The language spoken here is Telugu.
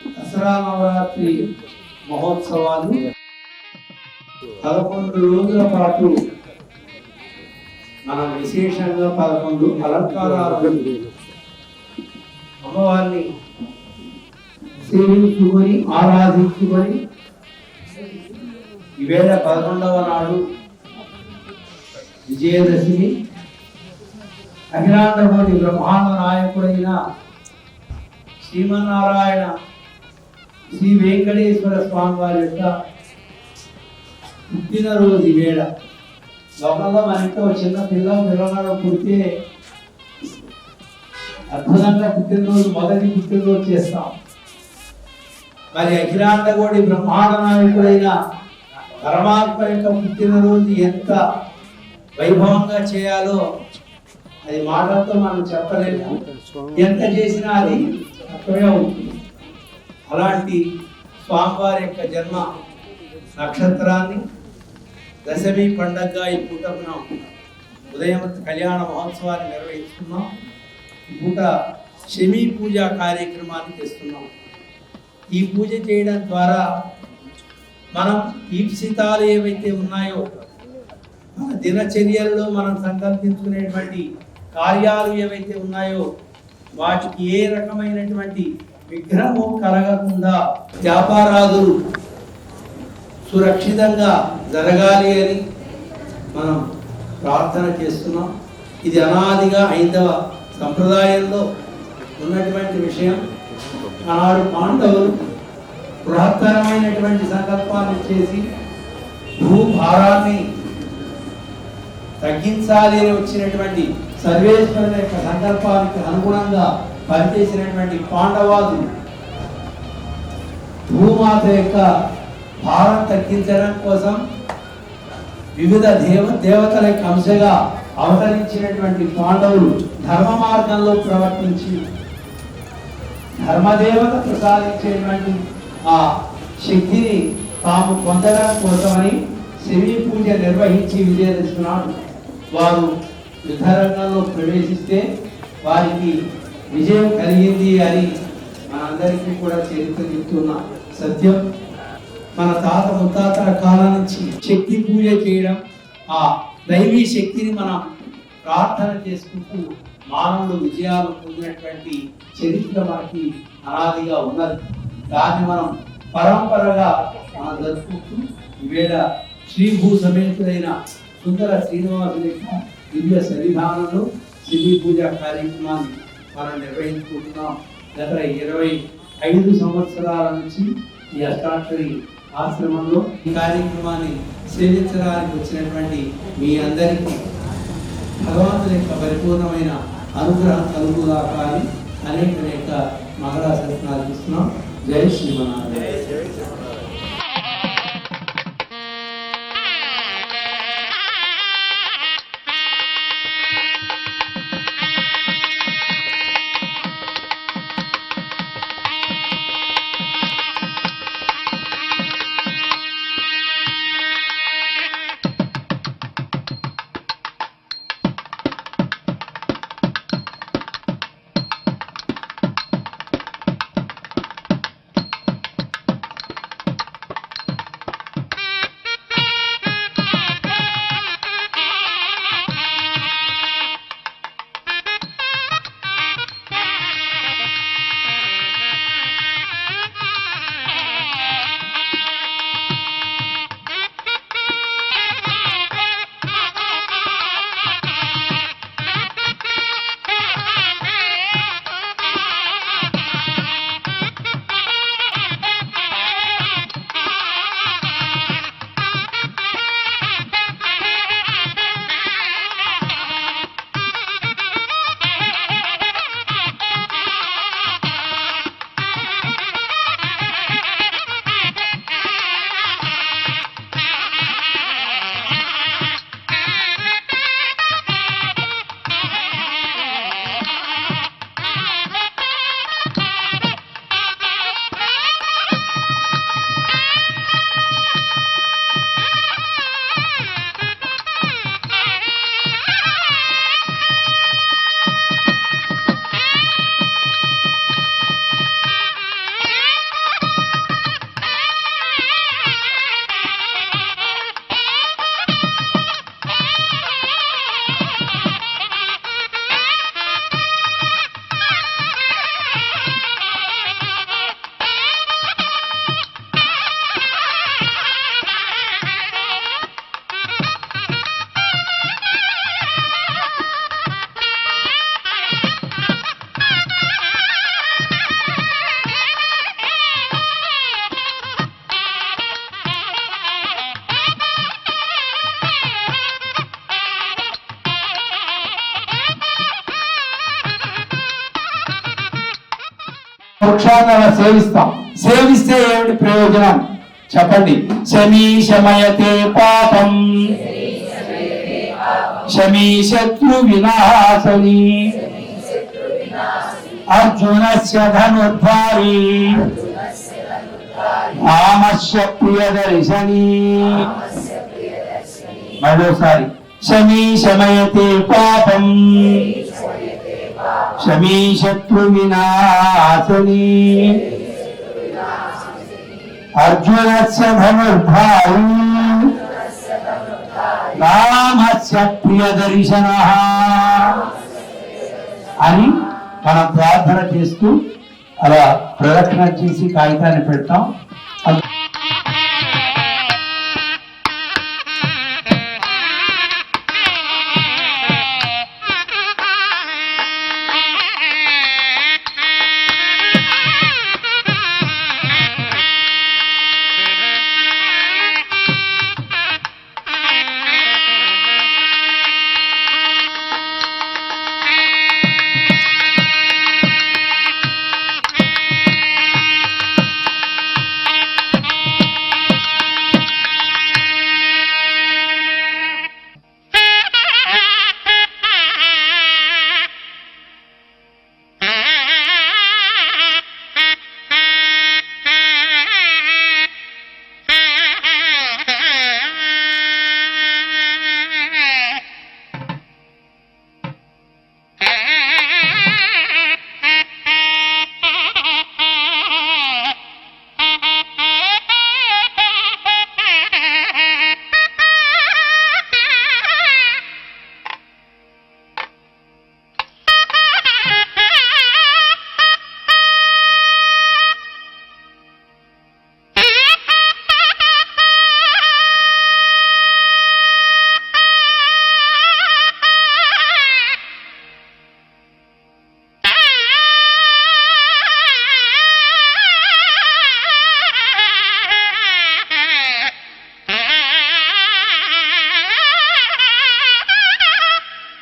దసరా నవరాత్రి మహోత్సవాలు 11 రోజుల పాటు మనం విశేషంగా 11 అలంకారాలు అమ్మవారిని సేవించుకొని ఆరాధించుకొని ఈవేళ 11వ నాడు విజయదశమి అఖిలాండకోటి బ్రహ్మాండ నాయకుడైన శ్రీమన్నారాయణ శ్రీ వెంకటేశ్వర స్వామి వారి యొక్క పుట్టినరోజు ఈవేళ. లోకంలో మన ఇంట్లో చిన్న పిల్లగాడు పుడితే అద్భుతంగా పుట్టినరోజు మొదటి పుట్టినరోజు చేస్తాం. మరి అఖిలాండకోటి బ్రహ్మాండ నాయకుడైన పరమాత్మ యొక్క పుట్టినరోజు ఎంత వైభవంగా చేయాలో అది మాటలతో మనం చెప్పలేము. ఎంత చేసినా అది తక్కువే ఉంటుంది. అలాంటి స్వామివారి యొక్క జన్మ నక్షత్రాన్ని దశమి పండగగా ఈ పూట మనం ఉదయం కళ్యాణ మహోత్సవాన్ని నిర్వహిస్తున్నాం. ఈ పూట శమీ పూజ కార్యక్రమాన్ని చేస్తున్నాం. ఈ పూజ చేయడం ద్వారా మనం ఈప్సితాలు ఏవైతే ఉన్నాయో, మన దినచర్యల్లో మనం సంకల్పించుకునేటువంటి కార్యాలు ఏవైతే ఉన్నాయో వాటికి ఏ రకమైనటువంటి విఘ్నము కలగకుండా వ్యాపారాదులు సురక్షితంగా జరగాలి అని మనం ప్రార్థన చేస్తున్నాం. ఇది అనాదిగా హైందవ సంప్రదాయంలో ఉన్నటువంటి విషయం. ఆనాడు పాండవులు బృహత్తరమైనటువంటి సంకల్పాన్ని చేసి భూభారాన్ని తగ్గించాలి అని వచ్చినటువంటి సర్వేశ్వరుని యొక్క సంకల్పానికి అనుగుణంగా పనిచేసినటువంటి పాండవాదులు భూమాత యొక్క భారం తగ్గించడం కోసం వివిధ దేవతల యొక్క అంశగా అవతరించినటువంటి పాండవులు ధర్మ మార్గంలో ప్రవర్తించి ధర్మదేవత ప్రసాదించేటువంటి ఆ శక్తిని తాము పొందడం కోసమని శమీ పూజ నిర్వహించి విజయదశమి నాడు వారు యుద్ధరంగంలో ప్రవేశిస్తే వారికి విజయం కలిగింది అని మనందరికీ కూడా చరిత్ర చెప్తున్న సత్యం. మన తాత ముత్తాతల కాలం నుంచి శక్తి పూజ చేయడం, ఆ దైవీ శక్తిని మనం ప్రార్థన చేసుకుంటూ మానవులు విజయాలు పొందినటువంటి చరిత్ర మనకి అనాదిగా ఉన్నది. దాన్ని మనం పరంపరగా మనం జరుపుకుంటూ ఈవేళ శ్రీభూ సమేతుడైన సుందర శ్రీనివాసుని దివ్య సన్నిధానంలో శమీ పూజ కార్యక్రమాన్ని మనం నిర్వహించుకుంటున్నాం. గత 25 సంవత్సరాల నుంచి ఈ అష్టాక్షరి ఆశ్రమంలో ఈ కార్యక్రమాన్ని సేవించడానికి వచ్చినటువంటి మీ అందరికీ భగవంతుని యొక్క పరిపూర్ణమైన అనుగ్రహం కలుగుదాకాని అనేక మంగళాశాసనాలు ఇస్తున్నాం. జై శ్రీమన్నారాయణ. వృక్షాన్ని అలా సేవిస్తాం. సేవిస్తే ఏమిటి ప్రయోజనం చెప్పండి. శమీ శమయతే పాపం శమీ శత్రు వినాశని అర్జునస్య ధనుర్ధారి రామస్య ప్రియదర్శని. మరోసారి శమీ శమయతే పాపం శమీ శత్రు వినాశని అర్జునస్య ధనుర్ధారి రామస్య ప్రియదర్శనః అని మనం ప్రార్థన చేస్తూ అలా ప్రదక్షిణ చేసి కాగితాన్ని పెడతాం.